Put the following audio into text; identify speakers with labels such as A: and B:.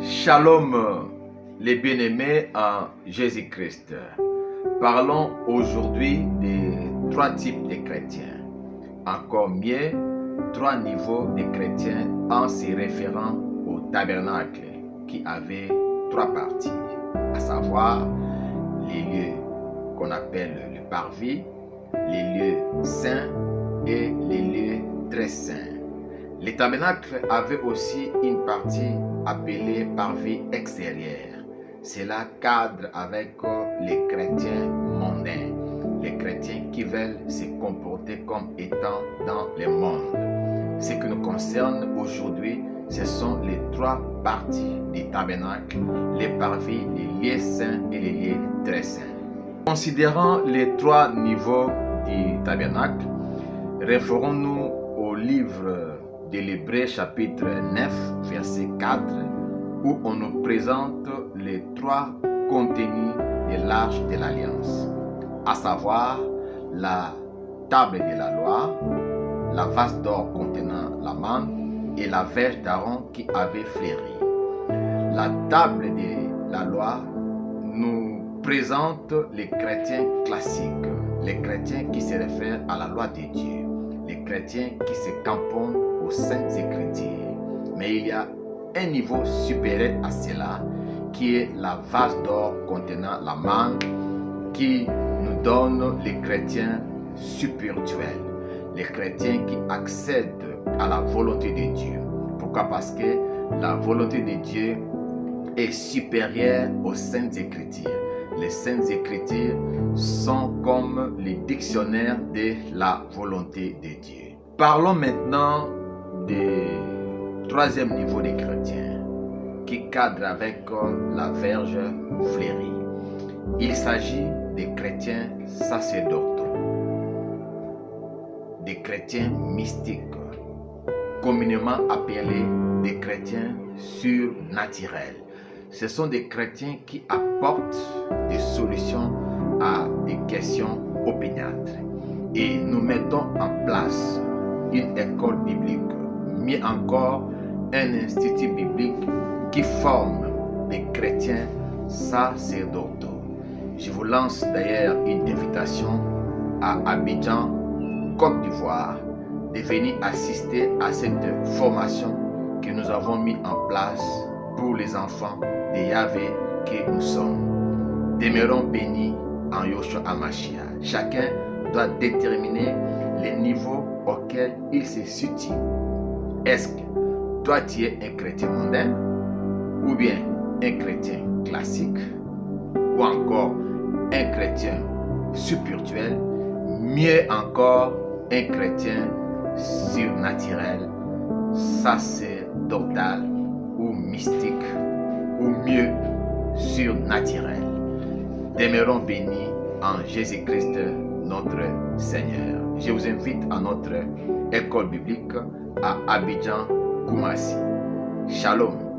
A: Shalom, les bien-aimés en Jésus-Christ. Parlons aujourd'hui des trois types de chrétiens. Encore mieux, trois niveaux de chrétiens en se référant au tabernacle qui avait trois parties, à savoir les lieux qu'on appelle le parvis, les lieux saints et les lieux très saints. Le tabernacle avait aussi une partie appelée parvis extérieur. Cela cadre avec les chrétiens mondains, les chrétiens qui veulent se comporter comme étant dans le monde. Ce qui nous concerne aujourd'hui, ce sont les trois parties du tabernacle, les parvis, les lieux saints et les lieux très saints. Considérant les trois niveaux du tabernacle, référons-nous au livre de l'Hébreu chapitre 9, verset 4, où on nous présente les trois contenus de l'arche de l'Alliance, à savoir la table de la loi, la vase d'or contenant la manne et la verge d'Aaron qui avait fleuri. La table de la loi nous présente les chrétiens classiques, les chrétiens qui se réfèrent à la loi de Dieu, les chrétiens qui se camponnent aux saintes écritures. Mais il y a un niveau supérieur à cela qui est la vase d'or contenant la manne qui nous donne les chrétiens spirituels, les chrétiens qui accèdent à la volonté de Dieu. Pourquoi? Parce que la volonté de Dieu est supérieure aux saintes écritures. Les saintes écritures sont comme les dictionnaires de la volonté de Dieu. Parlons maintenant du troisième niveau des chrétiens qui cadre avec la verge fleurie. Il s'agit des chrétiens sacerdotaux, des chrétiens mystiques, communément appelés des chrétiens surnaturels. Ce sont des chrétiens qui apportent des solutions à des questions opiniâtres. Et nous mettons en place une école biblique, mieux encore un institut biblique qui forme des chrétiens sacerdotaux. Je vous lance d'ailleurs une invitation à Abidjan, Côte d'Ivoire, de venir assister à cette formation que nous avons mis en place pour les enfants de Yahvé que nous sommes. Demeurons bénis en Yoshua HaMashiach. Chacun doit déterminer les niveaux auxquels il se situe. Est-ce que toi tu es un chrétien mondain ou bien un chrétien classique ou encore un chrétien spirituel, mieux encore un chrétien surnaturel, sacerdotal ou mystique ou mieux surnaturel. Demeurons bénis en Jésus-Christ notre Seigneur. Je vous invite à notre école biblique à Abidjan, Koumassi. Shalom.